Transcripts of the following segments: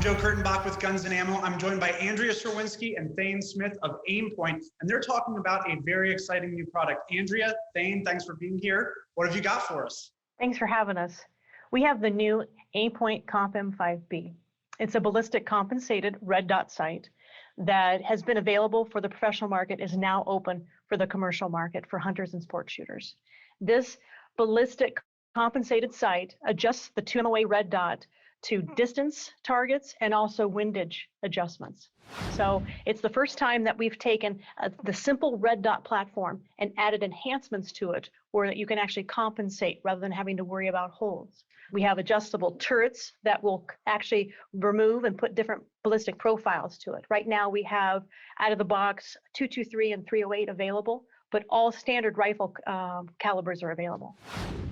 Joe Kurtenbach with Guns and Ammo. I'm joined by Andrea Serwinski and Thane Smith of Aimpoint, and they're talking about a very exciting new product. Andrea, Thane, thanks for being here. What have you got for us? Thanks for having us. We have the new Aimpoint CompM5b. It's a ballistic compensated red dot sight that has been available for the professional market, is now open for the commercial market for hunters and sport shooters. This ballistic compensated sight adjusts the 2 MOA red dot to distance targets and also windage adjustments. So it's the first time that we've taken the simple red dot platform and added enhancements to it where you can actually compensate rather than having to worry about holes. We have adjustable turrets that will actually remove and put different ballistic profiles to it. Right now we have out of the box 223 and 308 available, but all standard rifle calibers are available.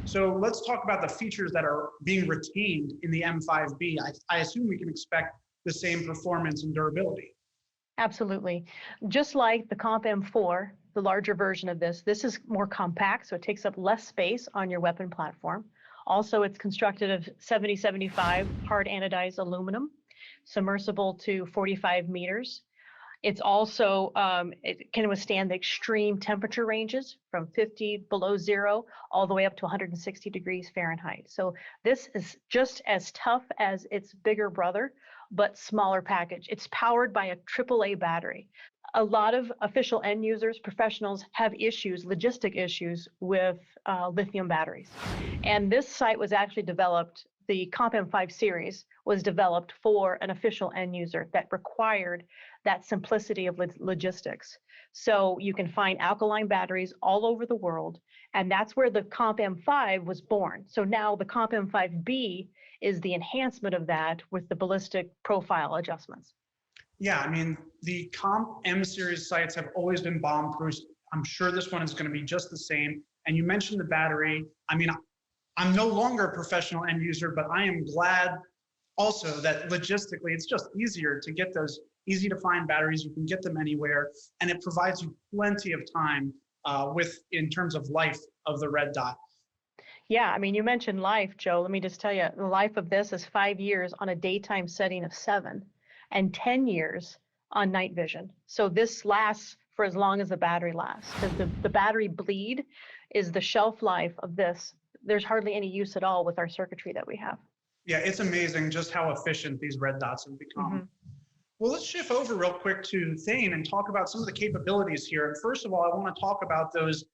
So let's talk about the features that are being retained in the M5B. I assume we can expect the same performance and durability. Absolutely. Just like the CompM4, the larger version of this is more compact, so it takes up less space on your weapon platform. Also, it's constructed of 7075 hard-anodized aluminum, submersible to 45 meters. It's also, it can withstand the extreme temperature ranges from 50 below zero all the way up to 160 degrees Fahrenheit. So this is just as tough as its bigger brother, but smaller package. It's powered by a AAA battery. A lot of official end users, professionals have issues, logistic issues with lithium batteries. And this sight was actually developed, the CompM5 series was developed for an official end user that required that simplicity of logistics. So you can find alkaline batteries all over the world, and that's where the CompM5 was born. So now the CompM5b is the enhancement of that with the ballistic profile adjustments. Yeah, I mean, the CompM series sights have always been bomb-proof. I'm sure this one is going to be just the same. And you mentioned the battery. I mean, I'm no longer a professional end user, but I am glad also that logistically it's just easier to get those easy to find batteries. You can get them anywhere, and it provides you plenty of time in terms of life of the red dot. Yeah, I mean, you mentioned life, Joe. Let me just tell you, the life of this is 5 years on a daytime setting of 7 and 10 years on night vision. So this lasts for as long as the battery lasts, because the battery bleed is the shelf life of this. There's hardly any use at all with our circuitry that we have. Yeah, it's amazing just how efficient these red dots have become. Mm-hmm. Well, let's shift over real quick to Thane and talk about some of the capabilities here. And first of all, I want to talk about those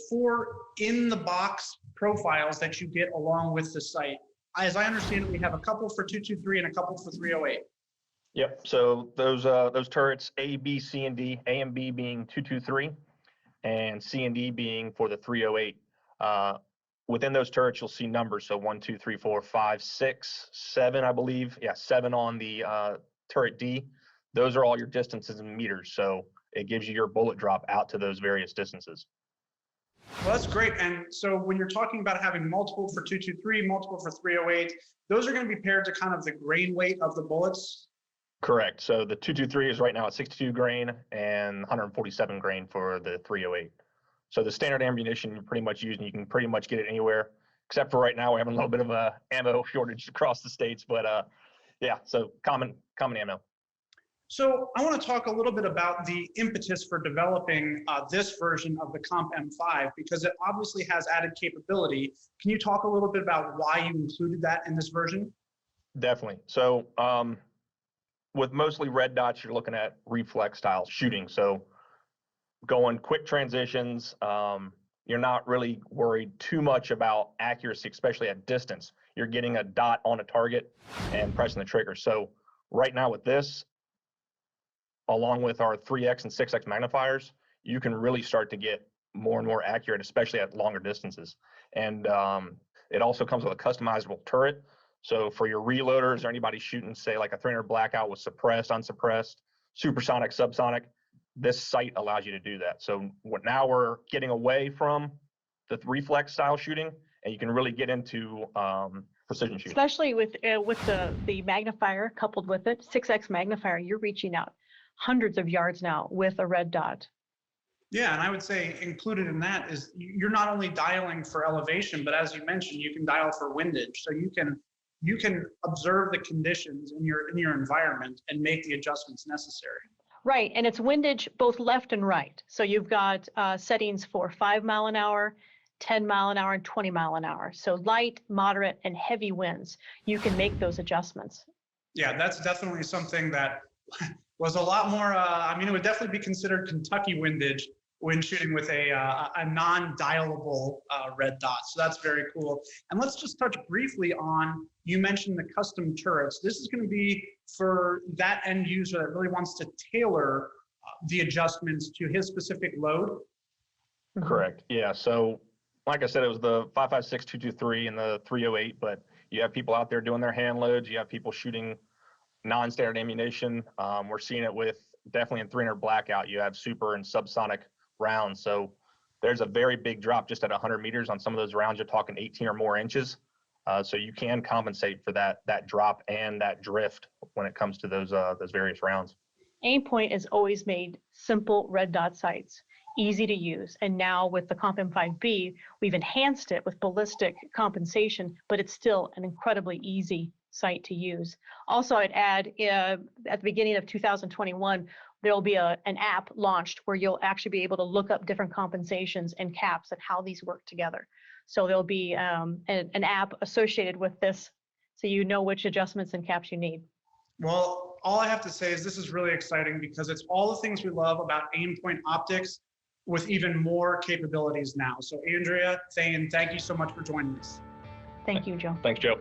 4 in-the-box profiles that you get along with the sight. As I understand it, we have a couple for 223 and a couple for 308. Yep. So those turrets A, B, C, and D. A and B being 223, and C and D being for the 308. Within those turrets, you'll see numbers. So 1, 2, 3, 4, 5, 6, 7, I believe. Yeah, 7 on the turret D. Those are all your distances in meters. So it gives you your bullet drop out to those various distances. Well, that's great. And so when you're talking about having multiple for 223, multiple for 308, those are going to be paired to kind of the grain weight of the bullets? Correct. So the 223 is right now at 62 grain and 147 grain for the 308. So the standard ammunition you're pretty much using, you can pretty much get it anywhere, except for right now we're having a little bit of a ammo shortage across the states. But yeah, so common ammo. So I want to talk a little bit about the impetus for developing this version of the CompM5, because it obviously has added capability. Can you talk a little bit about why you included that in this version? Definitely. So with mostly red dots, you're looking at reflex style shooting. So going quick transitions, you're not really worried too much about accuracy, especially at distance. You're getting a dot on a target and pressing the trigger. So right now with this, along with our 3x and 6x magnifiers, you can really start to get more and more accurate, especially at longer distances. And it also comes with a customizable turret. So for your reloaders or anybody shooting, say, like a 300 blackout with suppressed, unsuppressed, supersonic, subsonic, this sight allows you to do that. So now we're getting away from the reflex style shooting, and you can really get into precision shooting. Especially with the magnifier coupled with it, 6x magnifier, you're reaching out hundreds of yards now with a red dot. Yeah, and I would say included in that is you're not only dialing for elevation, but as you mentioned, you can dial for windage. So you can you can observe the conditions in your environment and make the adjustments necessary. Right, and it's windage both left and right. So you've got settings for 5 mile an hour, 10 mile an hour, and 20 mile an hour. So light, moderate, and heavy winds, you can make those adjustments. Yeah, that's definitely something that was a lot more, I mean, it would definitely be considered Kentucky windage when shooting with a non-dialable red dot. So that's very cool. And let's just touch briefly on, you mentioned the custom turrets. This is going to be for that end user that really wants to tailor the adjustments to his specific load. Correct. Yeah. So like I said, it was the 5.56, 223 and the 308, but you have people out there doing their hand loads. You have people shooting non-standard ammunition. We're seeing it with definitely in 300 blackout. You have super and subsonic rounds. So there's a very big drop just at 100 meters on some of those rounds. You're talking 18 or more inches. So you can compensate for that drop and that drift when it comes to those various rounds. Aimpoint has always made simple red dot sights easy to use. And now with the CompM5b, we've enhanced it with ballistic compensation, but it's still an incredibly easy sight to use. Also, I'd add at the beginning of 2021, there'll be an app launched where you'll actually be able to look up different compensations and caps and how these work together. So there'll be an app associated with this, so you know which adjustments and caps you need. Well, all I have to say is this is really exciting because it's all the things we love about Aimpoint optics with even more capabilities now. So Andrea, Thane, thank you so much for joining us. Thank you, Joe. Thanks, Joe.